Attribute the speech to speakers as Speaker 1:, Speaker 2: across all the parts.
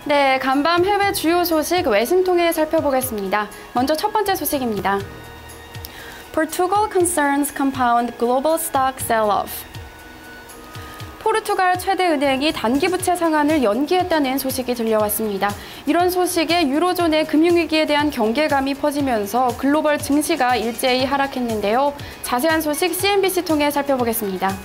Speaker 1: 네, 간밤 해외 주요 소식 외신 통해 살펴보겠습니다. 먼저 첫 번째 소식입니다. Portugal concerns compound global stock sell-off. 포르투갈 최대 은행이 단기 부채 상환을 연기했다는 소식이 들려왔습니다. 이런 소식에 유로존의 금융위기에 대한 경계감이 퍼지면서 글로벌 증시가 일제히 하락했는데요. 자세한 소식 CNBC 통해 살펴보겠습니다.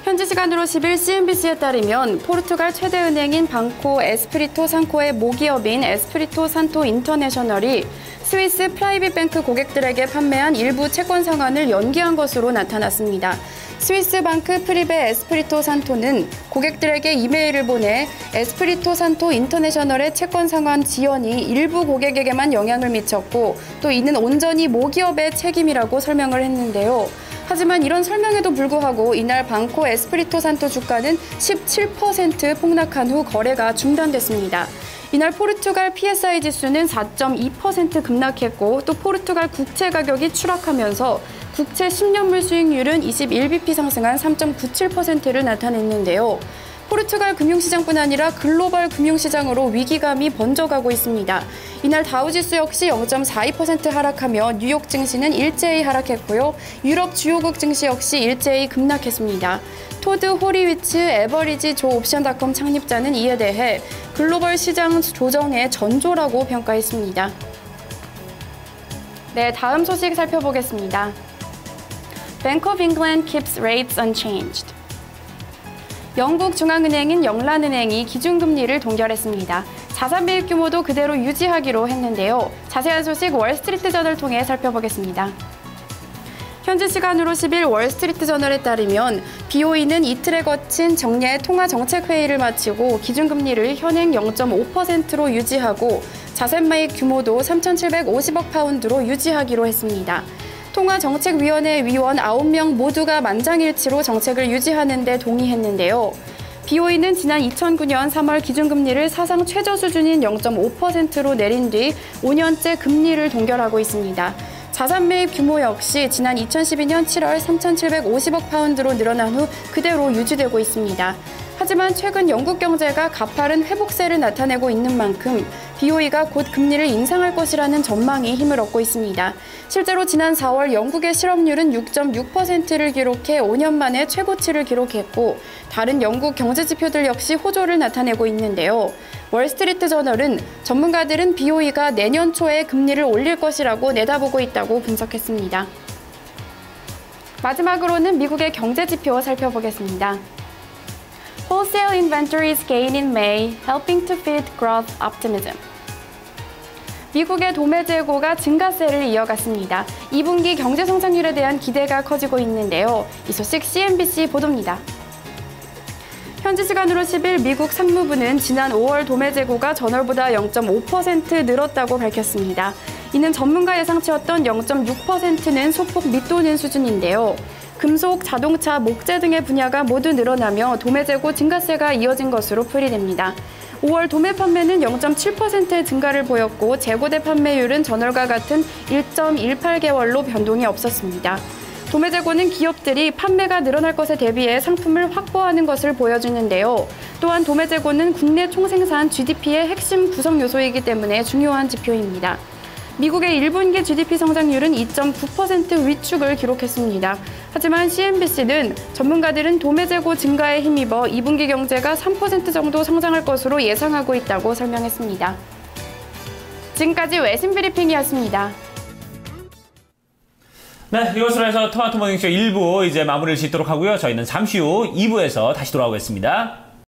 Speaker 1: 현지 시간으로 10일 CNBC에 따르면 포르투갈 최대 은행인 방코 에스프리토 산코의 모기업인 에스프리토 산토 인터내셔널이 스위스 프라이빗 뱅크 고객들에게 판매한 일부 채권 상환을 연기한 것으로 나타났습니다. 스위스 방크 프리베 에스프리토 산토는 고객들에게 이메일을 보내 에스프리토 산토 인터내셔널의 채권 상환 지연이 일부 고객에게만 영향을 미쳤고 또 이는 온전히 모기업의 책임이라고 설명을 했는데요. 하지만 이런 설명에도 불구하고 이날 방코 에스프리토 산토 주가는 17% 폭락한 후 거래가 중단됐습니다. 이날 포르투갈 PSI 지수는 4.2% 급락했고 또 포르투갈 국채 가격이 추락하면서 국채 10년물 수익률은 21bp 상승한 3.97%를 나타냈는데요. 포르투갈 금융시장뿐 아니라 글로벌 금융시장으로 위기감이 번져가고 있습니다. 이날 다우지수 역시 0.42% 하락하며 뉴욕 증시는 일제히 하락했고요. 유럽 주요국 증시 역시 일제히 급락했습니다. 토드 호리위츠 에버리지 조 옵션닷컴 창립자는 이에 대해 글로벌 시장 조정의 전조라고 평가했습니다. 네, 다음 소식 살펴보겠습니다. Bank of England keeps rates unchanged. 영국 중앙은행인 영란은행이 기준금리를 동결했습니다. 자산 매입 규모도 그대로 유지하기로 했는데요. 자세한 소식 월스트리트저널 통해 살펴보겠습니다. 현지 시간으로 10일 월스트리트저널에 따르면 BOE는 이틀에 거친 정례 통화정책회의를 마치고 기준금리를 현행 0.5%로 유지하고 자산 매입 규모도 3,750억 파운드로 유지하기로 했습니다. 통화정책위원회 위원 9명 모두가 만장일치로 정책을 유지하는 데 동의했는데요. BOE는 지난 2009년 3월 기준금리를 사상 최저 수준인 0.5%로 내린 뒤 5년째 금리를 동결하고 있습니다. 자산 매입 규모 역시 지난 2012년 7월 3,750억 파운드로 늘어난 후 그대로 유지되고 있습니다. 하지만 최근 영국 경제가 가파른 회복세를 나타내고 있는 만큼 BOE가 곧 금리를 인상할 것이라는 전망이 힘을 얻고 있습니다. 실제로 지난 4월 영국의 실업률은 6.6%를 기록해 5년 만에 최고치를 기록했고 다른 영국 경제 지표들 역시 호조를 나타내고 있는데요. 월스트리트저널은 전문가들은 BOE가 내년 초에 금리를 올릴 것이라고 내다보고 있다고 분석했습니다. 마지막으로는 미국의 경제 지표 살펴보겠습니다. Wholesale inventories gain in May, helping to feed growth optimism. 미국의 도매 재고가 증가세를 이어갔습니다. 2분기 경제 성장률에 대한 기대가 커지고 있는데요. 이 소식 CNBC 보도입니다. 현지 시간으로 10일 미국 상무부는 지난 5월 도매 재고가 전월보다 0.5% 늘었다고 밝혔습니다. 이는 전문가 예상치였던 0.6%는 소폭 밑도는 수준인데요. 금속, 자동차, 목재 등의 분야가 모두 늘어나며 도매 재고 증가세가 이어진 것으로 풀이됩니다. 5월 도매 판매는 0.7%의 증가를 보였고 재고대 판매율은 전월과 같은 1.18개월로 변동이 없었습니다. 도매 재고는 기업들이 판매가 늘어날 것에 대비해 상품을 확보하는 것을 보여주는데요. 또한 도매 재고는 국내 총생산 GDP의 핵심 구성 요소이기 때문에 중요한 지표입니다. 미국의 1분기 GDP 성장률은 2.9% 위축을 기록했습니다. 하지만 CNBC는 전문가들은 도매 재고 증가에 힘입어 2분기 경제가 3% 정도 성장할 것으로 예상하고 있다고 설명했습니다. 지금까지 외신 브리핑이었습니다.
Speaker 2: 네, 이것으로 해서 토마토 모닝쇼 1부 이제 마무리를 짓도록 하고요. 저희는 잠시 후 2부에서 다시 돌아오겠습니다.